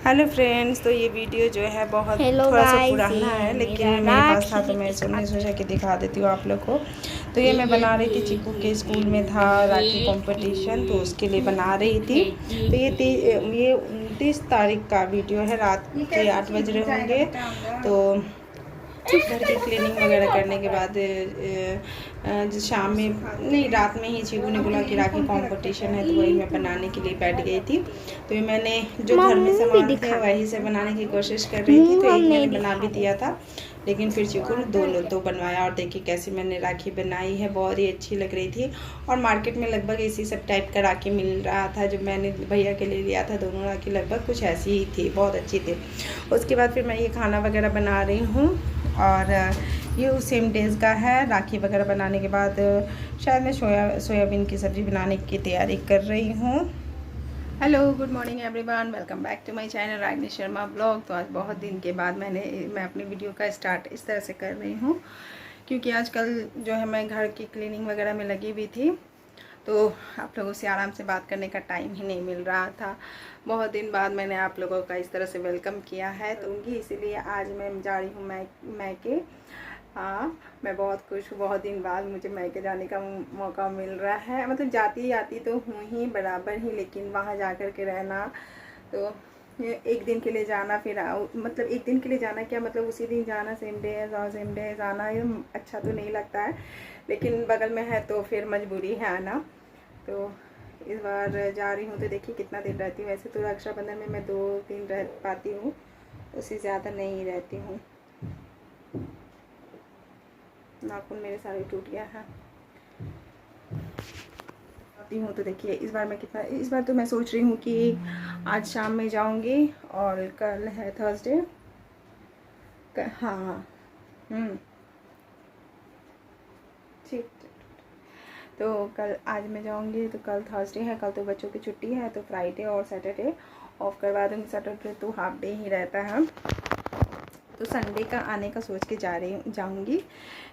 Hello friends, तो ये video जो है बहुत Hello थोड़ा सा guys, पुराना है, ये लेकिन मेरा मेरे पास था तो राखी मैं के सुनने साथ सोचा कि दिखा देती हूँ आप लोग को। तो ये मैं बना रही थी, चिक्कू के स्कूल में था राखी कंपटीशन, तो उसके लिए बना रही थी। तो ये 29 तारीख का वीडियो है, रात के 8 बज रहे होंगे। तो घर की क्लीनिंग वगैरह करने के बाद शाम में नहीं, रात में ही चीकू ने बोला कि राखी कंपटीशन है, तो वही मैं बनाने के लिए बैठ गई थी। तो ये मैंने जो घर में मम्मी भी सामान थे दिखा वही से बनाने की कोशिश कर रही थी। तो एक मैंने बना भी दिया था, लेकिन फिर चीकू ने दो बनवाया। और देखिए कैसे मैंने राखी बनाई है, बहुत ही अच्छी लग रही थी। और मार्केट में लगभग इसी सब टाइप का राखी मिल रहा था, जो मैंने भैया के लिए लिया था। दोनों राखी लगभग कुछ ऐसी ही थी, बहुत अच्छी थी। उसके बाद फिर मैं ये खाना वगैरह बना रही हूँ, और ये सेम डेज़ का है। राखी वगैरह बनाने के बाद शायद मैं सोयाबीन की सब्ज़ी बनाने की तैयारी कर रही हूँ। Hello, good morning everyone, welcome back to my channel Ragini Sharma blog. तो आज बहुत दिन के बाद मैं अपनी वीडियो का स्टार्ट इस तरह से कर रही हूँ, क्योंकि आजकल जो है मैं घर की क्लीनिंग वगैरह में लगी हुई थी, तो आप लोगों से आराम से बात करने का टाइम ही नहीं मिल रहा था। बहुत दिन बाद मैंने आप लोगों का इस तरह से वेलकम किया है, तो उनकी इसीलिए आज मैं जा रही हूँ मैके। हाँ, मैं बहुत खुश हूँ, बहुत दिन बाद मुझे मैके जाने का मौका मिल रहा है। मतलब जाती आती तो हूँ ही बराबर ही, लेकिन वहाँ जा कर के रहना, तो एक दिन के लिए जाना, फिर मतलब एक दिन के लिए जाना क्या, मतलब उसी दिन जाना, सेम डे और सेम डे जाना, ये अच्छा तो नहीं लगता है। लेकिन बगल में है तो फिर मजबूरी है आना। तो इस बार जा रही हूँ, तो देखिए कितना दिन रहती हूँ। वैसे तो रक्षाबंधन में मैं 2 दिन रह पाती हूँ, उससे ज़्यादा नहीं रहती हूँ। नाखून मेरे सारे टूट गया है। आती हूँ तो देखिए इस बार तो मैं सोच रही हूँ कि आज शाम में जाऊँगी, और कल है थर्सडे। हाँ, ठीक। तो कल, आज मैं जाऊँगी तो कल थर्सडे है, कल तो बच्चों की छुट्टी है, तो फ्राइडे और सैटरडे ऑफ करवा दूँगी। सैटरडे तो हाफ डे ही रहता है, तो संडे का आने का सोच के जाऊँगी।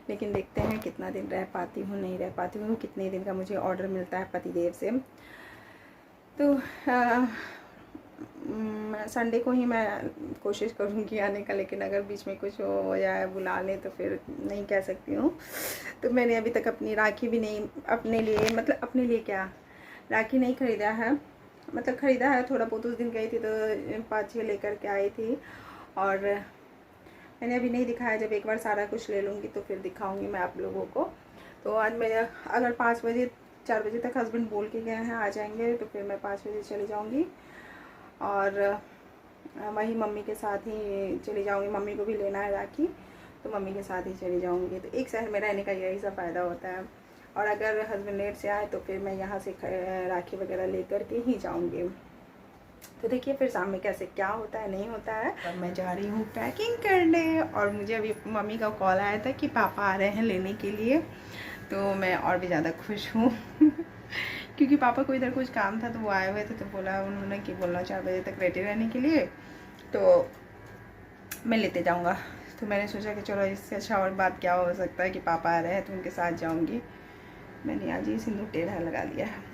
लेकिन देखते हैं कितना दिन रह पाती हूँ, नहीं रह पाती हूँ, कितने दिन का मुझे ऑर्डर मिलता है पतिदेव से। तो संडे को ही मैं कोशिश करूँगी आने का, लेकिन अगर बीच में कुछ हो जाए, बुला ले, तो फिर नहीं कह सकती हूँ। तो मैंने अभी तक अपनी राखी भी नहीं अपने लिए, मतलब अपने लिए क्या, राखी नहीं ख़रीदा है। मतलब ख़रीदा है थोड़ा बहुत, उस दिन गई थी तो 5-6 लेकर के आई थी, और मैंने अभी नहीं दिखाया। जब एक बार सारा कुछ ले लूँगी तो फिर दिखाऊँगी मैं आप लोगों को। तो आज मैं अगर 4 बजे तक हस्बैंड बोल के गए हैं आ जाएंगे, तो फिर मैं 5 बजे चली जाऊँगी, और वही मम्मी के साथ ही चली जाऊँगी। मम्मी को भी लेना है राखी, तो मम्मी के साथ ही चली जाऊँगी। तो एक शहर में रहने का यही सब फ़ायदा होता है। और अगर हस्बैंड लेट से आए तो फिर मैं यहाँ से राखी वगैरह लेकर के ही जाऊँगी। तो देखिए फिर शाम में कैसे क्या होता है, नहीं होता है। अब मैं जा रही हूँ पैकिंग करने, और मुझे अभी मम्मी का कॉल आया था कि पापा आ रहे हैं लेने के लिए, तो मैं और भी ज़्यादा खुश हूँ क्योंकि पापा को इधर कुछ काम था, तो वो आए हुए थे, तो बोला उन्होंने कि बोलना 4 बजे तक रेडी रहने के लिए, तो मैं लेते जाऊँगा। तो मैंने सोचा कि चलो इससे अच्छा और बात क्या हो सकता है कि पापा आ रहे हैं तो उनके साथ जाऊँगी। मैंने आज ही सिंदूर टेढ़ा लगा लिया है।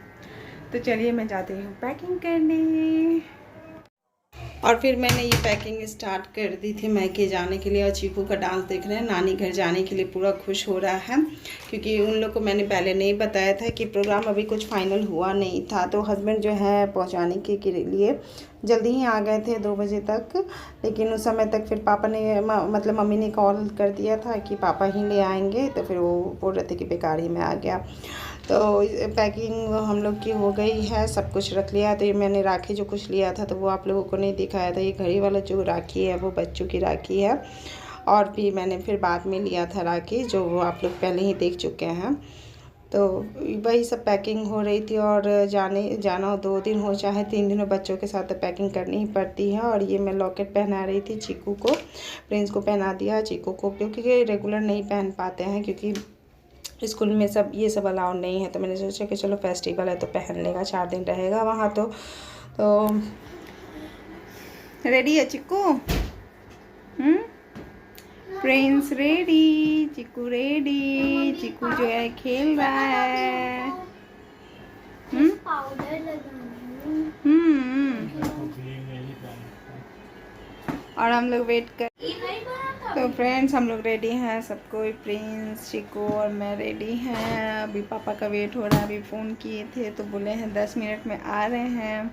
तो चलिए मैं जाती हूँ पैकिंग करने। और फिर मैंने ये पैकिंग स्टार्ट कर दी थी मैके जाने के लिए। और चीकू का डांस देख रहे हैं, नानी घर जाने के लिए पूरा खुश हो रहा है, क्योंकि उन लोग को मैंने पहले नहीं बताया था कि प्रोग्राम अभी कुछ फाइनल हुआ नहीं था। तो हस्बैंड जो है पहुंचाने के लिए जल्दी ही आ गए थे 2 बजे तक, लेकिन उस समय तक फिर पापा ने मतलब मम्मी ने कॉल कर दिया था कि पापा ही ले आएंगे, तो फिर वो बोल रहे थे कि बेकार ही में आ गया। तो पैकिंग हम लोग की हो गई है, सब कुछ रख लिया। तो ये मैंने राखी जो कुछ लिया था तो वो आप लोगों को नहीं दिखाया था। ये घड़ी वाला जो राखी है वो बच्चों की राखी है, और भी मैंने फिर बाद में लिया था राखी, जो वो आप लोग पहले ही देख चुके हैं। तो वही सब पैकिंग हो रही थी, और जाना 2 दिन हो चाहे 3 दिन हो, बच्चों के साथ तो पैकिंग करनी ही पड़ती है। और ये मैं लॉकेट पहना रही थी चीकू को, प्रिंस को पहना दिया, चीकू को, क्योंकि रेगुलर नहीं पहन पाते हैं, क्योंकि स्कूल में सब ये सब अलाउड नहीं है। तो मैंने सोचा कि चलो फेस्टिवल है तो पहन लेगा, 4 दिन रहेगा वहाँ। तो रेडी है chikoo? Prince ready, chikoo ready. Chikoo जो है खेल रहा है। पाउडर लगाना। और हम लोग वेट कर। तो फ्रेंड्स हम लोग रेडी हैं, सब कोई, प्रिंस, चिको और मैं रेडी हैं। अभी पापा का वेट हो रहा है। अभी फ़ोन किए थे तो बोले हैं 10 मिनट में आ रहे हैं,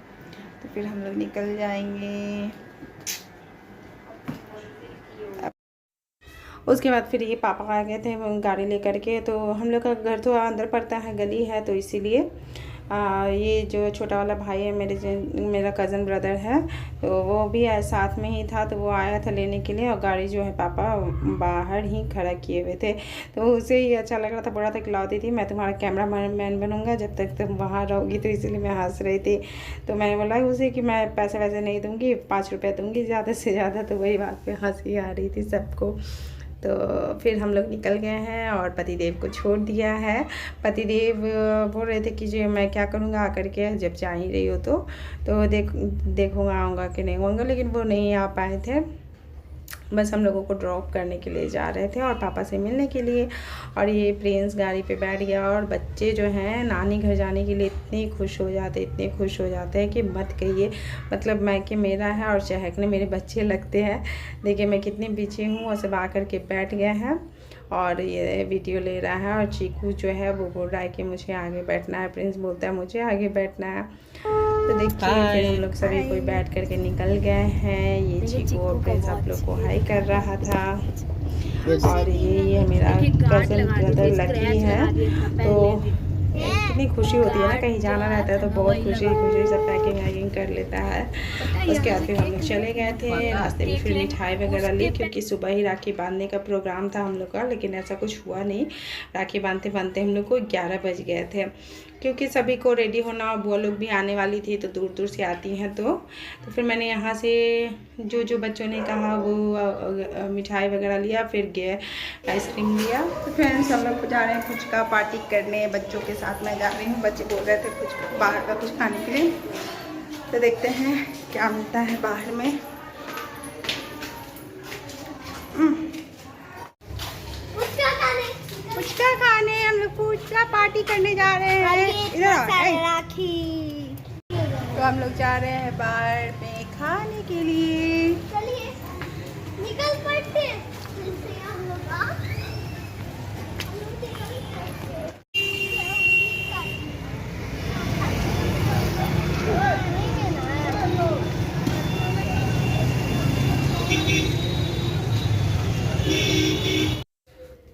तो फिर हम लोग निकल जाएंगे। उसके बाद फिर ये पापा आ गए थे गाड़ी लेकर के। तो हम लोग का घर तो अंदर पड़ता है, गली है, तो इसीलिए ये जो छोटा वाला भाई है मेरा कज़न ब्रदर है, तो वो भी साथ में ही था, तो वो आया था लेने के लिए। और गाड़ी जो है पापा बाहर ही खड़ा किए हुए थे, तो उसे ही अच्छा लग रहा था। बोला था कि लाओ दीदी मैं तुम्हारा कैमरा मैन बनूंगा जब तक तुम वहाँ रहोगी, तो इसीलिए मैं हंस रही थी। तो मैंने बोला उसे कि मैं पैसे वैसे नहीं दूँगी, 5 रुपये दूँगी ज़्यादा से ज़्यादा। तो वही बात पे हंसी आ रही थी सबको। तो फिर हम लोग निकल गए हैं और पतिदेव को छोड़ दिया है। पतिदेव बोल रहे थे कि जो मैं क्या करूँगा आकर के, जब जा ही रही हो तो देखूँगा आऊँगा कि नहीं आऊँगा, लेकिन वो नहीं आ पाए थे। बस हम लोगों को ड्रॉप करने के लिए जा रहे थे और पापा से मिलने के लिए। और ये प्रिंस गाड़ी पे बैठ गया। और बच्चे जो हैं नानी घर जाने के लिए इतने खुश हो जाते हैं कि मत कहिए। मतलब मैं कि मेरा है और चहकने मेरे बच्चे लगते हैं। देखिए मैं कितनी पीछे हूँ और सब आकर के बैठ गए हैं और ये वीडियो ले रहा है। और चीकू जो है वो बोल रहा है कि मुझे आगे बैठना है, प्रिंस बोलता है मुझे आगे बैठना है। तो देखिए फिर हम लोग सभी कोई बैठ करके निकल गए हैं। ये चीकू और प्रिंस आप लोग को हाई कर रहा था। और ये मेरा कज़न ब्रदर लकी है। तो कितनी खुशी होती है ना, कहीं जाना रहता है तो बहुत खुशी सब पैकिंग वैकिंग कर लेता है। उसके बाद फिर हम लोग चले गए थे। रास्ते में फिर मिठाई वगैरह ली, क्योंकि सुबह ही राखी बांधने का प्रोग्राम था हम लोग का, लेकिन ऐसा कुछ हुआ नहीं। राखी बांधते बांधते हम लोग को 11 बज गए थे, क्योंकि सभी को रेडी होना और वो लोग भी आने वाली थी, तो दूर दूर से आती हैं। तो फिर मैंने यहाँ से जो बच्चों ने कहा वो मिठाई वगैरह लिया, फिर गए आइसक्रीम लिया। तो फ्रेंड्स हम लोग जा रहे हैं फुचका पार्टी करने, बच्चों के साथ मैं जा रही हूँ। बच्चे बोल रहे थे कुछ बाहर का कुछ खाने के लिए, तो देखते हैं क्या मिलता है बाहर में। फुचका खाने हम लोग फुचका पार्टी करने जा रहे हैं। इधर राखी। तो हम लोग जा रहे हैं बाहर में खाने के लिए। चलिए निकल पड़ते हैं।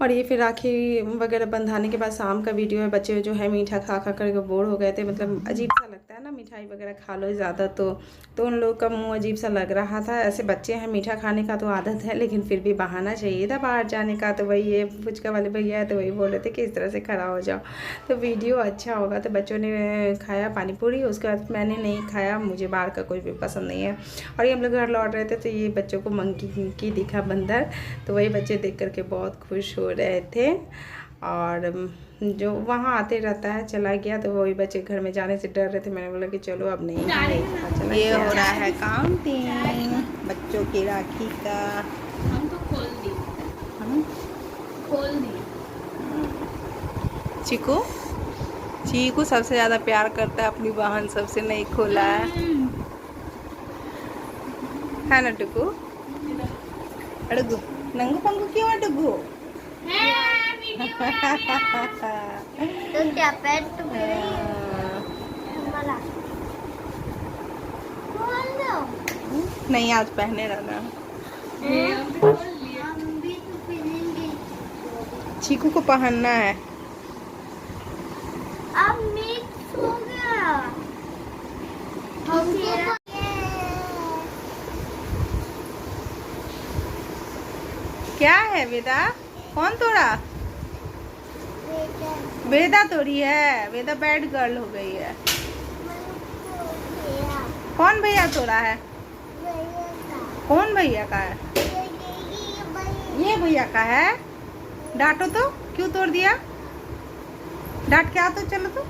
और ये फिर राखी वगैरह बंधाने के बाद शाम का वीडियो है। बच्चे जो है मीठा खा करके बोर हो गए थे। मतलब अजीब सा लगता है ना, मिठाई वगैरह खा लो ज़्यादा तो उन लोग का मुंह अजीब सा लग रहा था। ऐसे बच्चे हैं, मीठा खाने का तो आदत है, लेकिन फिर भी बहाना चाहिए था बाहर जाने का। तो वही ये फुचका वाले भैया है, तो वही बोल रहे थे कि इस तरह से खड़ा हो जाओ तो वीडियो अच्छा होगा। तो बच्चों ने खाया पानी पूरी, उसके बाद मैंने नहीं खाया, मुझे बाहर का कुछ भी पसंद नहीं है। और ये हम लोग घर लौट रहे थे तो ये बच्चों को मंकी की दिखा बंदर, तो वही बच्चे देख करके बहुत खुश हो रहे थे। और जो वहाँ आते रहता है चला गया, तो वही बच्चे घर में जाने से डर रहे थे। मैंने बोला कि चलो अब नहीं चला। ये हो रहा है काउंटिंग बच्चों की राखी का। हम तो खोल दी। चीकू सबसे ज़्यादा प्यार करता है अपनी बहन, सबसे नहीं खोला है ना टुकू? अड़गू नंगू पंगू क्यों है टुकू? तो क्या पैंट नहीं आज पहने रहना। चीकू को पहनना है। अब मिक्स हो गया। क्या है वेदा? कौन तोड़ा? वेदा तोड़ी है। वेदा बैड गर्ल हो गई है। कौन भैया तोड़ा है? कौन भैया का है? ये भैया का है। डांटो तो, क्यों तोड़ दिया? डांट के आ तो, चलो तो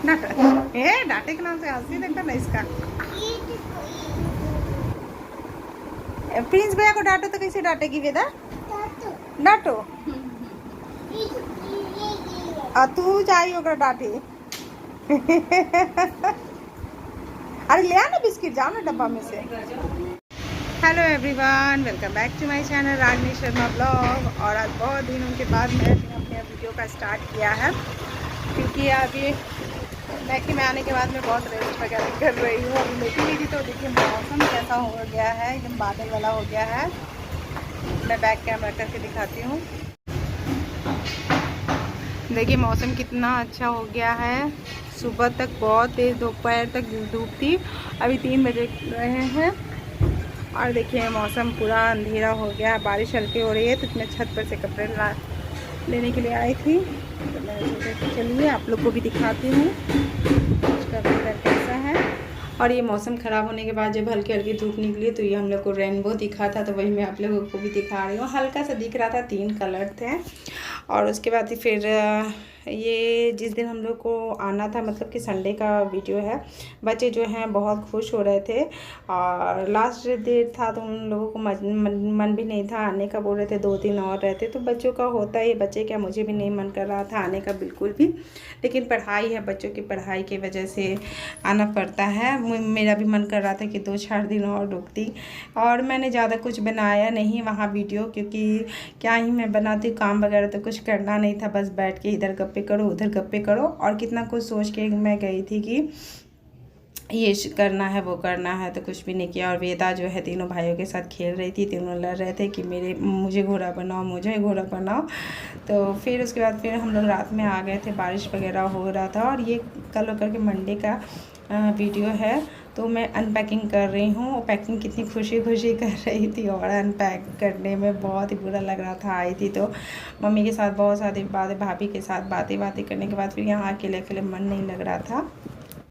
डांटे के नाम से हंसी देखा ना इसका। प्रिंस भैया को डांटो तो कैसे डांटेगी वेदा? डांटो तू जाई ओकरा डांटे। अरे ले आ ना बिस्किट, जाओ ना डब्बा में से। Hello everyone, welcome back to my channel Ragini Sharma blog. और आज बहुत दिनों के बाद मैं अपने वीडियो का स्टार्ट किया है, क्योंकि अभी मैके में आने के बाद मैं बहुत रेस्ट वगैरह कर रही हूँ। अभी लेटी हुई थी तो देखिए मौसम कैसा हो गया है, एकदम बादल वाला हो गया है। मैं बैक कैमरा करके दिखाती हूँ। देखिए मौसम कितना अच्छा हो गया है। सुबह तक बहुत तेज़ दोपहर तक धूप थी, अभी 3 बजे रहे हैं और देखिए मौसम पूरा अंधेरा हो गया है। बारिश हल्की हो रही है, तो मैं छत पर से कपड़े लेने के लिए आई थी, तो मैं सोचा चलिए आप लोग को भी दिखाती हूँ उसका वेदर कैसा है। और ये मौसम ख़राब होने के बाद जब हल्की हल्की धूप निकली तो ये हम लोग को रेनबो दिखा था, तो वही मैं आप लोगों को भी दिखा रही हूँ। हल्का सा दिख रहा था, 3 कलर थे। और उसके बाद फिर ये जिस दिन हम लोग को आना था, मतलब कि संडे का वीडियो है, बच्चे जो हैं बहुत खुश हो रहे थे। और लास्ट डेट था तो उन लोगों को मन भी नहीं था आने का, बोल रहे थे 2 दिन और रहते। तो बच्चों का होता है, बच्चे क्या, मुझे भी नहीं मन कर रहा था आने का बिल्कुल भी, लेकिन पढ़ाई है, बच्चों की पढ़ाई की वजह से आना पड़ता है। मेरा भी मन कर रहा था कि 2-4 दिन और रुकती। और मैंने ज़्यादा कुछ बनाया नहीं वहाँ वीडियो, क्योंकि क्या ही मैं बनाती, काम वगैरह तो कुछ करना नहीं था, बस बैठ के इधर गप्पे करो उधर गप्पे करो। और कितना कुछ सोच के मैं गई थी कि ये करना है वो करना है, तो कुछ भी नहीं किया। और वेदा जो है तीनों भाइयों के साथ खेल रही थी, तीनों लड़ रहे थे कि मुझे घोड़ा बनाओ, मुझे घोड़ा बनाओ। तो फिर उसके बाद फिर हम लोग रात में आ गए थे, बारिश वगैरह हो रहा था। और ये कल होकर के मंडे का वीडियो है, तो मैं अनपैकिंग कर रही हूँ। पैकिंग कितनी खुशी खुशी कर रही थी, और अनपैक करने में बहुत ही बुरा लग रहा था। आई थी तो मम्मी के साथ बहुत सारी बातें, भाभी के साथ बातें करने के बाद फिर यहाँ अकेले अकेले मन नहीं लग रहा था।